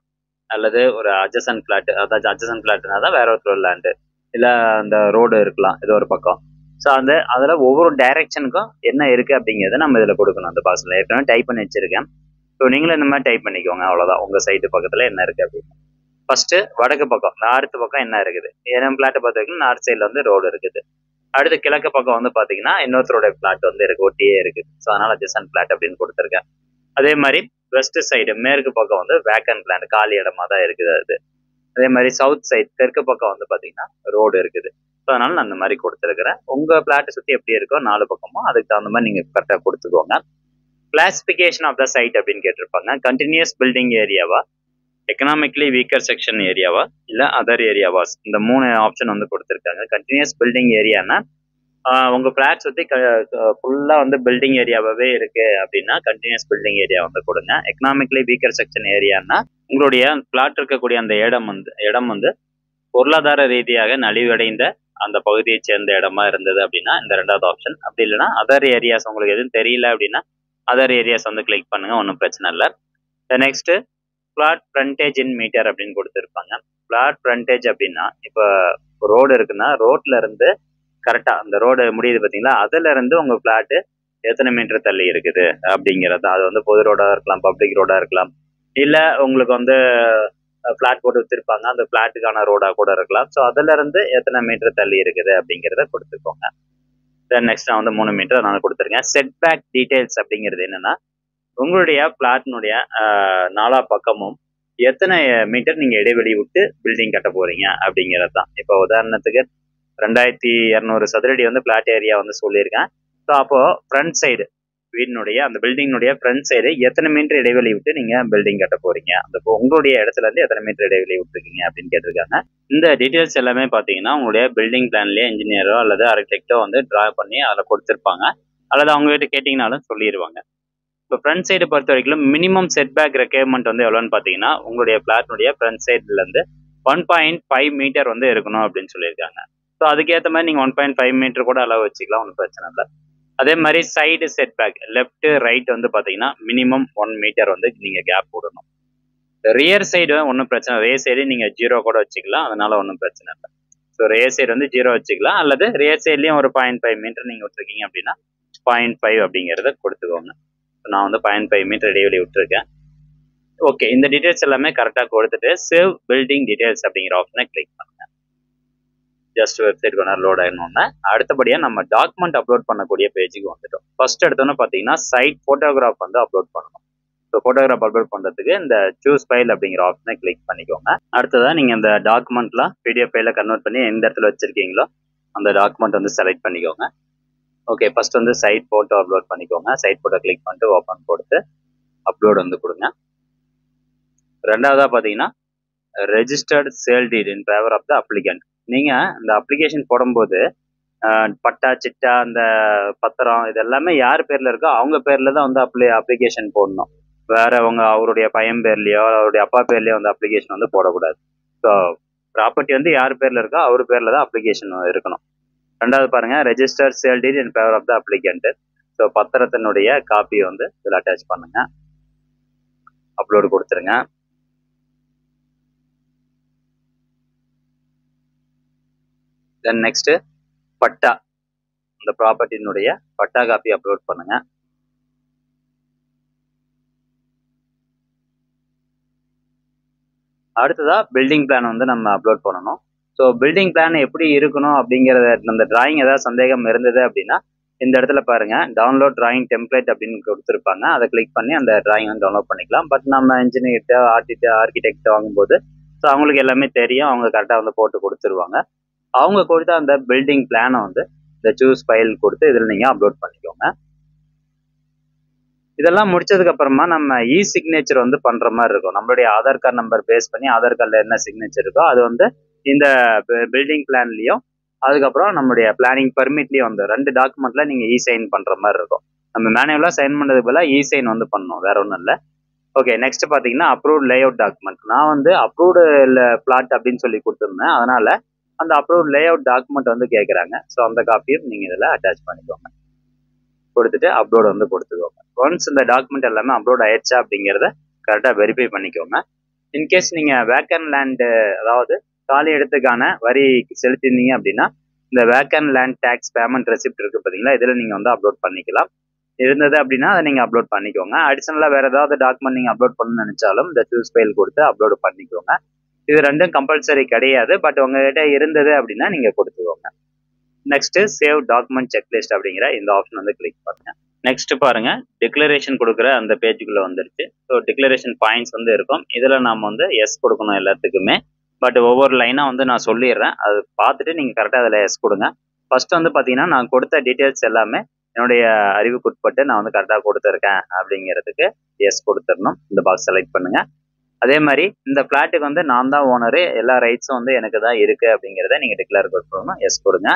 அல்லது ஒரு அட்ஜசன்ட் பிளாட், அதாவது அட்ஜசன்ட் பிளாட்னா தான் வேற ஒருத்தரோட லேண்டு, இல்லை அந்த ரோடு இருக்கலாம், இது ஒரு பக்கம். ஸோ அதில் ஒவ்வொரு டைரக்ஷனுக்கும் என்ன இருக்குது அப்படிங்கிறத நம்ம இதில் கொடுக்கணும். அந்த பார்சல் ஏற்கனவே டைப் பண்ணி வச்சிருக்கேன். ஸோ நீங்களும் இந்த மாதிரி டைப் பண்ணிக்கோங்க. அவ்வளோதான், உங்கள் சைட்டு பக்கத்தில் என்ன இருக்குது அப்படின்னு. ஃபர்ஸ்ட் வடக்கு பக்கம், நார்த்து பக்கம் என்ன இருக்குது, என் பிளாட்டை பார்த்து வரைக்கும் நார்த் சைடில் வந்து ரோடு இருக்குது. அடுத்து கிழக்கு பக்கம் வந்து பார்த்தீங்கன்னா இன்னொருத்தரோட பிளாட் வந்து இருக்கு, ஒட்டியே இருக்குது. ஸோ அதனால அட்ஜசன்ட் பிளாட் அப்படின்னு கொடுத்துருக்கேன். அதே மாதிரி வெஸ்ட் சைடு மேற்கு பக்கம் வந்து வேக்கன்ட் லேண்ட், காலி இடமா தான் இருக்குது அது. அதே மாதிரி சவுத் சைடு தெற்கு பக்கம் வந்து பார்த்தீங்கன்னா ரோடு இருக்குது. ஸோ அதனால நான் அந்த மாதிரி கொடுத்துருக்கிறேன். உங்கள் பிளாட்டை சுற்றி எப்படி இருக்கோ 4 பக்கமும் அதுக்கு தகுந்த மாதிரி நீங்கள் கரெக்டாக கொடுத்துக்கோங்க. கிளாசிபிகேஷன் ஆஃப் த சைட் அப்படின்னு கேட்டிருப்பாங்க. கண்டினியூஸ் பில்டிங் ஏரியாவா, எக்கனாமிக்கலி வீக்கர் செக்ஷன் ஏரியாவா, இல்லை அதர் ஏரியாவா, இந்த 3 ஆப்ஷன் வந்து கொடுத்துருக்காங்க. கண்டினியூஸ் பில்டிங் ஏரியானா உங்கள் ஃப்ளாட் சுற்றி ஃபுல்லாக வந்து பில்டிங் ஏரியாவே இருக்கு அப்படின்னா கண்டினியூஸ் பில்டிங் ஏரியா வந்து கொடுங்க. எக்கனாமிக்கலி வீக்கர் செக்ஷன் ஏரியானா உங்களுடைய பிளாட் இருக்கக்கூடிய அந்த இடம் வந்து பொருளாதார ரீதியாக நலிவடைந்த அந்த பகுதியை சேர்ந்த இடமா இருந்தது அப்படின்னா இந்த 2வது ஆப்ஷன். அப்படி இல்லைன்னா அதர் ஏரியாஸ், உங்களுக்கு எதுவும் தெரியல அப்படின்னா அதர் ஏரியாஸ் வந்து கிளிக் பண்ணுங்க, ஒன்றும் பிரச்சனை இல்லை. Next plot frontage in metre அப்படின்னு கொடுத்துருப்பாங்க. பிளாட் ஃப்ரண்டேஜ் அப்படின்னா இப்போ ரோடு இருக்குன்னா ரோட்ல இருந்து கரெக்டா அந்த ரோடு முடியுது பார்த்தீங்களா, அதுல இருந்து உங்க பிளாட் எத்தனை மீட்டர் தள்ளி இருக்குது அப்படிங்கிறது. அது வந்து பொது ரோடா இருக்கலாம், பப்ளிக் ரோடா இருக்கலாம், இல்ல உங்களுக்கு வந்து பிளாட் போட்டு வச்சிருப்பாங்க அந்த பிளாட்டுக்கான ரோடா கூட இருக்கலாம். ஸோ அதுல இருந்து எத்தனை மீட்டர் தள்ளி இருக்குது அப்படிங்கிறத கொடுத்துக்கோங்க. தென் நெக்ஸ்ட் நான் வந்து 3 மீட்டர் நான் கொடுத்துருக்கேன். செட்பேக் டீடைல்ஸ் அப்படிங்கிறது என்னன்னா உங்களுடைய பிளாட்னுடைய 4 பக்கமும் எத்தனை மீட்டர் நீங்க இடைவெளி விட்டு பில்டிங் கட்ட போறீங்க அப்படிங்கிறது தான். இப்போ உதாரணத்துக்கு 2200 சதுரடி வந்து பிளாட் ஏரியா வந்து சொல்லியிருக்கேன். ஸோ அப்போ ஃப்ரண்ட் சைடு வீடினுடைய அந்த பில்டிங்னுடைய ஃப்ரண்ட் சைடு எத்தனை மீட்டர் இடைவெளி விட்டு நீங்க பில்டிங் கட்ட போறீங்க, அந்த உங்களுடைய இடத்துல இருந்து எத்தனை மீட்டர் இடைவெளி விட்டுருக்கீங்க அப்படின்னு கேட்டிருக்காங்க. இந்த டீட்டெயில்ஸ் எல்லாமே பார்த்தீங்கன்னா உங்களுடைய பில்டிங் பிளான்லேயே இன்ஜினியரோ அல்லது ஆர்கிடெக்டோ வந்து டிரா பண்ணி அதில் கொடுத்துருப்பாங்க, அல்லது அவங்க கிட்ட கேட்டிங்கனாலும் சொல்லிடுவாங்க. இப்போ ஃப்ரண்ட் சைடு பொறுத்த வரைக்கும் மினிமம் செட்பேக் ரெக்யர்மெண்ட் வந்து எவ்வளோன்னு பார்த்தீங்கன்னா உங்களுடைய பிளாட்னுடைய ஃப்ரண்ட் சைட்லேருந்து 1.5 மீட்டர் வந்து இருக்கணும் அப்படின்னு சொல்லியிருக்காங்க. ஸோ அதுக்கேற்ற மாதிரி நீங்கள் 1.5 மீட்டர் கூட அளவு வச்சுக்கலாம், ஒன்றும் பிரச்சனை இல்லை. அதே மாதிரி சைடு செட்பேக் லெஃப்ட் ரைட் வந்து பார்த்தீங்கன்னா மினிமம் 1 மீட்டர் வந்து நீங்கள் கேப் விடணும். ரியர் சைடு ஒன்றும் பிரச்சனை, ரியர் சைடு நீங்கள் 0 கூட வச்சுக்கலாம், அதனால ஒன்றும் பிரச்சனை இல்லை. ஸோ ரியர் சைடு வந்து 0 வச்சுக்கலாம், அல்லது ரியர் சைட்லேயும் ஒரு 0.5 மீட்டர் நீங்கள் விட்டுருக்கீங்க அப்படின்னா 0.5 அப்படிங்கிறத கொடுத்துக்கோங்க. நான் வந்து 0.5 மீட்டர் இடைவெளி விட்டுருக்கேன். ஓகே, இந்த டீட்டெயில்ஸ் எல்லாமே கரெக்டாக கொடுத்துட்டு சேவ் பில்டிங் டீட்டெயில்ஸ் அப்படிங்கிற ஆப்ஷனை கிளிக் பண்ணுங்க. ஜஸ்ட் வெப்சைட் கொஞ்ச நேரம் லோட் ஆகணும்னா அடுத்தபடியாக நம்ம டாக்குமெண்ட் அப்லோட் பண்ணக்கூடிய பேஜுக்கு வந்துட்டோம். ஃபர்ஸ்ட் எடுத்தோன்னு பார்த்தீங்கன்னா சைட் ஃபோட்டோகிராஃப் வந்து அப்லோட் பண்ணணும். ஸோ ஃபோட்டோகிராஃப் அப்லோட் பண்ணுறதுக்கு இந்த சூஸ் ஃபைல் அப்படிங்கிற ஆப்ஷனை கிளிக் பண்ணிக்கோங்க. அடுத்ததான் நீங்கள் இந்த டாக்குமெண்ட்லாம் பிடிஎஃப் ஃபைலில் கன்வெர்ட் பண்ணி எந்த இடத்துல வச்சிருக்கீங்களோ அந்த டாக்குமெண்ட் வந்து செலக்ட் பண்ணிக்கோங்க. ஓகே, ஃபர்ஸ்ட் வந்து சைட் ஃபோட்டோ அப்லோட் பண்ணிக்கோங்க. சைட் ஃபோட்டோ கிளிக் பண்ணிட்டு ஓப்பன் கொடுத்து அப்லோட் வந்து கொடுங்க. ரெண்டாவதாக பார்த்தீங்கன்னா registered sale deed in favour of the applicant. நீங்கள் இந்த அப்ளிகேஷன் போடும்போது பட்டா சிட்டா அந்த பத்திரம் இது எல்லாமே யார் பேரில் இருக்கோ அவங்க பேரில் தான் வந்து அப்ளிகேஷன் போடணும். வேற அவருடைய பையன் பேர்லையோ அவருடைய அப்பா பேர்லையோ வந்து அப்ளிகேஷன் வந்து போடக்கூடாது. ஸோ ப்ராப்பர்ட்டி வந்து யார் பேரில் இருக்கோ அவர் பேரில் தான் அப்ளிகேஷன் இருக்கணும். ரெண்டாவது பாருங்க, register sale deed in favour of the applicant. So பத்திரத்தினுடைய காப்பியை வந்து இதில் அட்டாச் பண்ணுங்க, அப்லோடு கொடுத்துருங்க. தென் நெக்ஸ்ட் பட்டா, இந்த ப்ராப்பர்ட்டினுடைய பட்டா காப்பி அப்லோட் பண்ணுங்க. அடுத்ததா பில்டிங் பிளான் வந்து நம்ம அப்லோட் பண்ணணும். ஸோ பில்டிங் பிளான் எப்படி இருக்கணும் அப்படிங்கிறத அந்த டிராயிங் ஏதாவது சந்தேகம் இருந்தது அப்படின்னா இந்த இடத்துல பாருங்க டவுன்லோட் டிராயிங் டெம்ப்ளேட் அப்படின்னு கொடுத்துருப்பாங்க. அதை கிளிக் பண்ணி அந்த டிராயிங் வந்து டவுன்லோட் பண்ணிக்கலாம். பட் நம்ம இன்ஜினியர்கிட்ட ஆர்கிடெக்ட் வாங்கும்போது ஸோ அவங்களுக்கு எல்லாமே தெரியும், அவங்க கரெக்டாக வந்து போட்டு கொடுத்துருவாங்க. அவங்க கொடுத்த அந்த பில்டிங் பிளானை வந்து இந்த சூஸ் ஃபைல் கொடுத்து இதில் நீங்கள் அப்லோட் பண்ணிக்கோங்க. இதெல்லாம் முடிச்சதுக்கு அப்புறமா நம்ம சிக்னேச்சர் வந்து பண்ற மாதிரி இருக்கும். நம்மளுடைய ஆதார் கார்டு நம்பர் பேஸ் பண்ணி ஆதார் கார்டில் என்ன சிக்னேச்சர் இருக்கோ அது வந்து இந்த பில்டிங் பிளான்லயும் அதுக்கப்புறம் நம்மளுடைய பிளானிங் பர்மிட்லயும் வந்து 2 டாக்குமெண்ட்ல நீங்க சைன் பண்ற மாதிரி இருக்கும். நம்ம மேனுவலா சைன் பண்றது போல சைன் வந்து பண்ணணும், வேற ஒன்றும் இல்லை. ஓகே, நெக்ஸ்ட் பாத்தீங்கன்னா அப்ரூவ்ட் லேஅவுட் டாக்குமெண்ட். நான் வந்து அப்ரூவ்டு பிளாட் அப்படின்னு சொல்லி கொடுத்துருந்தேன், அதனால அந்த அப்ரூவ்ட் லேஅவுட் டாக்குமெண்ட் வந்து கேட்குறாங்க. ஸோ அந்த காப்பியும் நீங்க இதில் அட்டாச் பண்ணிக்கோங்க. கொடுத்துட்டு அப்லோட் வந்து கொடுத்துக்கோங்க. ஒன்ஸ் இந்த டாக்குமெண்ட் எல்லாமே அப்லோட் ஆயிடுச்சா அப்படிங்கிறத கரெக்டாக வெரிஃபை பண்ணிக்கோங்க. இன்கேஸ் நீங்க வேக்கன் லேண்டு, அதாவது காலி இடத்துக்கான வரி செலுத்திருந்தீங்க அப்படின்னா இந்த vacant land tax payment receipt இருக்கு பார்த்தீங்களா, இதில் நீங்கள் வந்து அப்லோட் பண்ணிக்கலாம். இருந்தது அப்படின்னா அதை நீங்கள் அப்லோட் பண்ணிக்கோங்க. அடிஷனலாக வேறு ஏதாவது டாக்குமெண்ட் நீங்கள் அப்லோட் பண்ணணும்னு நினச்சாலும் இந்த சூஸ் ஃபைல் கொடுத்து அப்லோட் பண்ணிக்கோங்க. இது ரெண்டும் கம்பல்சரி கிடையாது, பட் உங்ககிட்ட இருந்தது அப்படின்னா நீங்கள் கொடுத்துக்கோங்க. நெக்ஸ்ட் சேவ் டாக்குமெண்ட் செக்லிஸ்ட் அப்படிங்கிற இந்த ஆப்ஷன் வந்து கிளிக் பண்ணுங்க. நெக்ஸ்ட் பாருங்க, டிக்ளரேஷன் கொடுக்குற அந்த பேஜுக்குள்ள வந்துருச்சு. ஸோ டிக்ளரேஷன் பாயிண்ட்ஸ் வந்து இருக்கும். இதில் நம்ம வந்து எஸ் கொடுக்கணும் எல்லாத்துக்குமே. பட் ஒவ்வொரு லைனாக வந்து நான் சொல்லிடுறேன், அது பார்த்துட்டு நீங்கள் கரெக்டாக அதில் எஸ் கொடுங்க. ஃபர்ஸ்ட் வந்து பார்த்தீங்கன்னா நான் கொடுத்த டீட்டெயில்ஸ் எல்லாமே என்னுடைய அறிவுக்குட்பட்டு நான் வந்து கரெக்டாக கொடுத்துருக்கேன் அப்படிங்கிறதுக்கு எஸ் கொடுத்துடணும். இந்த பாக்ஸ் செலக்ட் பண்ணுங்க. அதே மாதிரி இந்த பிளாட்டுக்கு வந்து நான் தான் ஓனரு, எல்லா ரைட்ஸும் வந்து எனக்கு தான் இருக்கு அப்படிங்கிறத நீங்கள் டிக்ளேர் கொடுக்கணும். எஸ் கொடுங்க.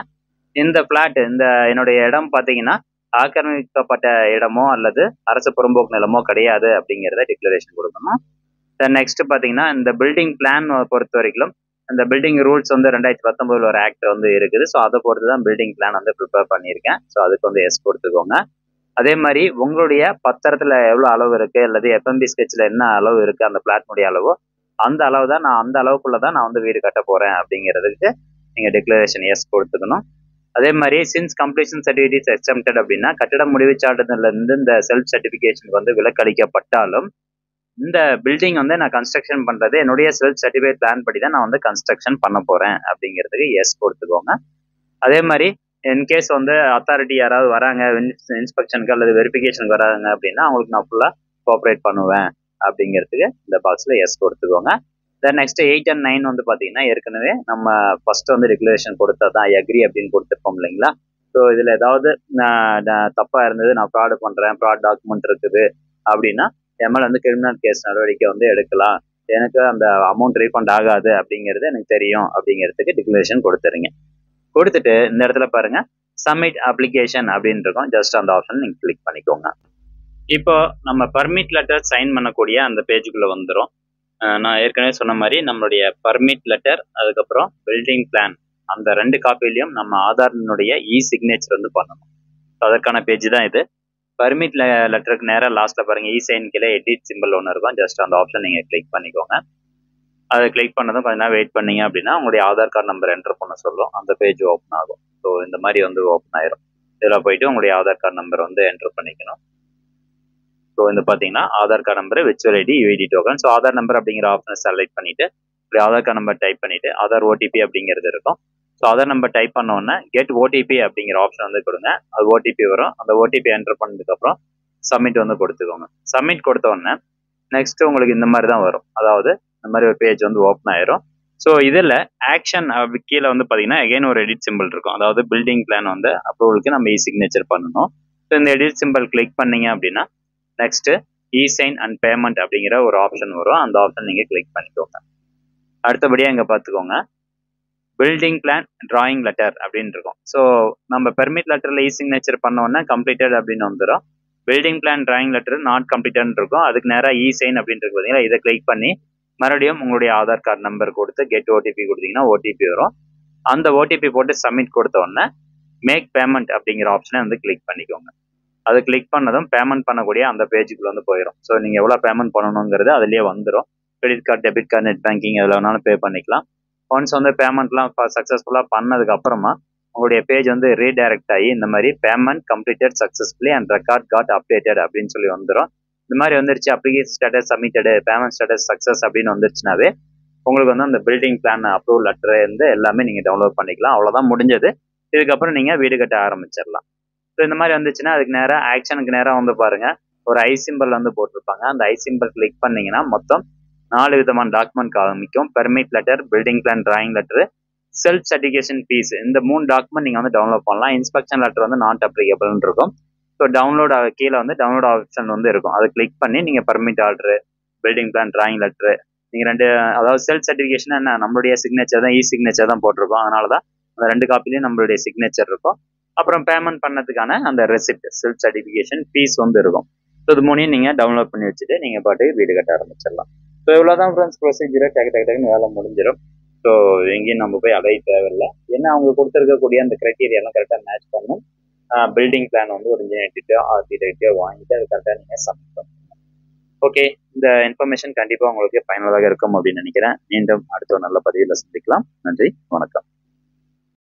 இந்த பிளாட், இந்த என்னுடைய இடம் பார்த்தீங்கன்னா ஆக்கிரமிக்கப்பட்ட இடமோ அல்லது அரசு புறம்போக்கு நிலமோ கிடையாது அப்படிங்கிறத டிக்ளரேஷன் கொடுக்கணும். நெக்ஸ்ட் பார்த்தீங்கன்னா இந்த பில்டிங் பிளான் பொறுத்த வரைக்கும் இந்த பில்டிங் ரூல்ஸ் வந்து 2019 ஒரு ஆக்ட் வந்து இருக்குது. ஸோ அதை பொறுத்து தான் பில்டிங் பிளான் வந்து ப்ரிப்பேர் பண்ணியிருக்கேன். ஸோ அதுக்கு வந்து எஸ் கொடுத்துக்கோங்க. அதே மாதிரி உங்களுடைய பத்திரத்தில் எவ்வளோ அளவு இருக்கு அல்லது எஃப்எம்பி ஸ்கெட்சில் என்ன அளவு இருக்கு அந்த பிளாட்னுடைய அளவோ அந்த அளவு தான், நான் அந்த அளவுக்குள்ள தான் நான் வந்து வீடு கட்ட போறேன் அப்படிங்கிறதுக்கு நீங்கள் டிக்ளரேஷன் எஸ் கொடுத்துக்கணும். அதே மாதிரி சின்ஸ் கம்ப்ளீஷன் சர்டிஃபிகேட் எக்ஸம்டட் அப்படின்னா கட்டிட முடிவு சான்றிதழ்ல இருந்து இந்த செல்ஃப் சர்டிஃபிகேஷன் வந்து விலக்களிக்கப்பட்டாலும் இந்த பில்டிங் வந்து நான் கன்ஸ்ட்ரக்ஷன் பண்றது என்னுடைய செல்ஃப் சர்டிஃபிகேட் பிளான் படி தான் நான் வந்து கன்ஸ்ட்ரக்ஷன் பண்ண போறேன் அப்படிங்கிறதுக்கு எஸ் கொடுத்துக்கோங்க. அதே மாதிரி இன்கேஸ் வந்து அத்தாரிட்டி யாராவது வராங்க இன்ஸ்பெக்ஷனுக்கு அல்லது வெரிஃபிகேஷனுக்கு வராங்க அப்படின்னா அவங்களுக்கு நான் ஃபுல்லா கோஆப்ரேட் பண்ணுவேன் அப்படிங்கிறதுக்கு இந்த பாக்ஸ்ல எஸ் கொடுத்துக்கோங்க. தென் நெக்ஸ்ட் 8 and 9 வந்து பார்த்தீங்கன்னா ஏற்கனவே நம்ம ஃபர்ஸ்ட் வந்து டிக்ளரேஷன் கொடுத்ததான் அக்ரி அப்படின்னு கொடுத்துருப்போம் இல்லைங்களா. ஸோ இதில் ஏதாவது தப்பாக இருந்தது, நான் ஃப்ராடு பண்ணுறேன், ஃப்ராட் டாக்குமெண்ட் இருக்குது அப்படின்னா எம்எல் வந்து கிரிமினல் கேஸ் நடவடிக்கை வந்து எடுக்கலாம், எனக்கு அந்த அமௌண்ட் ரீஃபண்ட் ஆகாது அப்படிங்கிறது எனக்கு தெரியும் அப்படிங்கிறதுக்கு டிக்ளரேஷன் கொடுத்துருங்க. கொடுத்துட்டு இந்த இடத்துல பாருங்க சப்மிட் அப்ளிகேஷன் அப்படின்னு இருக்கும். ஜஸ்ட் அந்த ஆப்ஷன் நீங்கள் கிளிக் பண்ணிக்கோங்க. இப்போ நம்ம பர்மிட் லெட்டர் சைன் பண்ணக்கூடிய அந்த பேஜுக்குள்ள வந்துடும். நான் ஏற்கனவே சொன்ன மாதிரி நம்மளுடைய பர்மிட் லெட்டர் அதுக்கப்புறம் பில்டிங் பிளான் அந்த 2 காப்பிலையும் நம்ம ஆதாரினுடைய சிக்னேச்சர் வந்து பண்ணணும். அதற்கான பேஜ் தான் இது. பர்மிட் லெட்டருக்கு நேராக லாஸ்ட்ல பாருங்க சைன் கீழே எடிட் சிம்பிள் ஒன்று இருக்கும். ஜஸ்ட் அந்த ஆப்ஷன் நீங்கள் கிளிக் பண்ணிக்கோங்க. அதை கிளிக் பண்ணதும் கொஞ்ச நேரம் வெயிட் பண்ணீங்க அப்படின்னா உங்களுடைய ஆதார் கார்டு நம்பர் என்டர் பண்ண சொல்லும், அந்த பேஜ் ஓப்பன் ஆகும். ஸோ இந்த மாதிரி வந்து ஓப்பன் ஆயிரும். இதில் போயிட்டு உங்களுடைய ஆதார் கார்டு நம்பர் வந்து என்டர் பண்ணிக்கணும். ஸோ வந்து பார்த்தீங்கன்னா Aadhaar card number, virtual ID, UID token. So Aadhaar number அப்படிங்கிற ஆப்ஷனை செலக்ட் பண்ணிட்டு ஆதார் கார்டு நம்பர் டைப் பண்ணிட்டு ஆதார் ஓடிபி அப்படிங்கிறது இருக்கும். ஸோ ஆதார் நம்பர் டைப் பண்ண உடனே கெட் ஓடிபி அப்படிங்கிற ஆப்ஷன் வந்து கொடுங்க. அது ஓடிபி வரும். அந்த ஓடிபி என்டர் பண்ணதுக்கப்புறம் சப்மிட் வந்து கொடுத்துக்கோங்க. சப்மிட் கொடுத்த உடனே நெக்ஸ்ட் உங்களுக்கு இந்த மாதிரி தான் வரும். அதாவது இந்த மாதிரி ஒரு பேஜ் வந்து ஓப்பன் ஆயிரும். ஸோ இதில் ஆக்ஷன் கீழே வந்து பார்த்தீங்கன்னா அகைன் ஒரு எடிட் சிம்பிள் இருக்கும். அதாவது பில்டிங் பிளான் வந்து அப்ரூவலுக்கு நம்ம சிக்னேச்சர் பண்ணணும். ஸோ இந்த எடிட் சிம்பிள் கிளிக் பண்ணீங்க அப்படின்னா நெக்ஸ்ட் சைன் அண்ட் பேமெண்ட் அப்படிங்கிற ஒரு ஆப்ஷன் வரும். அந்த ஆப்ஷன் நீங்கள் கிளிக் பண்ணிக்கோங்க. அடுத்தபடியாக இங்கே பார்த்துக்கோங்க பில்டிங் பிளான் டிராயிங் லெட்டர் அப்படின்னு இருக்கும். ஸோ நம்ம பெர்மிட் லெட்டரில் சிக்னேச்சர் பண்ணோன்னா கம்ப்ளீட்டட் அப்படின்னு வந்துடும். Building plan drawing letter not completed இருக்கும். அதுக்கு நேராக சைன் அப்படின்னு இருக்கு பார்த்தீங்களா, இதை கிளிக் பண்ணி மறுபடியும் உங்களுடைய ஆதார் கார்டு நம்பர் கொடுத்து கெட் ஓடிபி கொடுத்தீங்கன்னா ஓடிபி வரும். அந்த ஓடிபி போட்டு சப்மிட் கொடுத்த உடனே மேக் பேமெண்ட் அப்படிங்கிற ஆப்ஷனை வந்து கிளிக் பண்ணிக்கோங்க. அது கிளிக் பண்ணதும் பேமெண்ட் பண்ணக்கூடிய அந்த பேஜுக்குள்ள வந்து போயிடும். ஸோ நீங்கள் எவ்வளோ பேமெண்ட் பண்ணணுங்கிறது அதுலேயே வந்துடும். Credit card, debit card, net banking எதில் வேணாலும் பே பண்ணிக்கலாம். ஒன்ஸ் வந்து பேமெண்ட்லாம் சக்ஸஸ்ஃபுல்லாக பண்ணதுக்கு அப்புறமா உங்களுடைய பேஜ் வந்து ரீடைரக்ட் ஆகி இந்த மாதிரி payment completed successfully and record got updated அப்படின்னு சொல்லி வந்துடும். இந்த மாதிரி வந்துருச்சு application status submitted, payment status success அப்படின்னு வந்துருச்சுனாவே உங்களுக்கு வந்து அந்த பில்டிங் பிளான் அப்ரூவல் லெட்டர் இருந்து எல்லாமே நீங்கள் டவுன்லோட் பண்ணிக்கலாம். அவ்வளோதான் முடிஞ்சது. இதுக்கப்புறம் நீங்கள் வீடு கட்ட ஆரம்பிச்சிடலாம். ஸோ இந்த மாதிரி வந்துச்சுன்னா அதுக்கு நேராக ஆக்ஷனுக்கு நேராக வந்து பாருங்க ஒரு ஐ சிம்பிள் வந்து போட்டிருப்பாங்க. அந்த ஐ சிம்பிள் கிளிக் பண்ணீங்கன்னா மொத்தம் 4 விதமான டாக்குமெண்ட் காமிக்கும். Permit letter, building plan, drawing letter, self certification fees. இந்த 3 டாக்குமெண்ட் நீங்கள் வந்து டவுன்லோட் பண்ணலாம். இன்ஸ்பெக்ஷன் லெட்டர் வந்து நாட் அப்ளிகபிள்னு இருக்கும். ஸோ டவுன்லோட் கீழே வந்து டவுன்லோட் ஆப்ஷன் வந்து இருக்கும். அதை கிளிக் பண்ணி நீங்கள் permit order, building plan, drawing letter நீங்கள் ரெண்டு, அதாவது செல்ஃப் சர்டிஃபிகேஷன் என்ன நம்மளுடைய சிக்னேச்சர் தான், சிக்னேச்சர் தான் போட்டிருக்கோம். அதனால தான் அந்த 2 காப்பிலையும் நம்மளுடைய சிக்னேச்சர் இருக்கும். அப்புறம் பேமெண்ட் பண்ணதுக்கான அந்த ரெசிப்ட், செல்ஃப் சர்டிஃபிகேஷன் ஃபீஸ் வந்து இருக்கும். ஸோ இது 3 நீங்கள் டவுன்லோட் பண்ணி வச்சுட்டு நீங்கள் பாட்டுக்கு வீடு கட்ட ஆரம்பிச்சிடலாம். ஸோ இவ்வளோதான் ஃப்ரெண்ட்ஸ் ப்ரொசீஜரை. டக்குன்னு வேலை முடிஞ்சிடும். ஸோ எங்கேயும் நம்ம போய் அலைய தேவையில்லை. ஏன்னா அவங்க கொடுத்துருக்கக்கூடிய அந்த க்ரைட்டீரியாலாம் கரெக்டாக மேட்ச் பண்ணும். பில்டிங் பிளான் வந்து ஒரு இன்ஜினியர்கிட்டயோ ஆர்கிடெக்டையோ வாங்கிட்டு அது கரெக்டாக நீங்கள் சப்மிட் பண்ணணும். ஓகே, இந்த இன்ஃபர்மேஷன் கண்டிப்பாக உங்களுக்கு பயனுள்ளதாக இருக்கும் அப்படின்னு நினைக்கிறேன். மீண்டும் அடுத்த ஒரு நல்ல பதிவில் சந்திக்கலாம். நன்றி, வணக்கம்.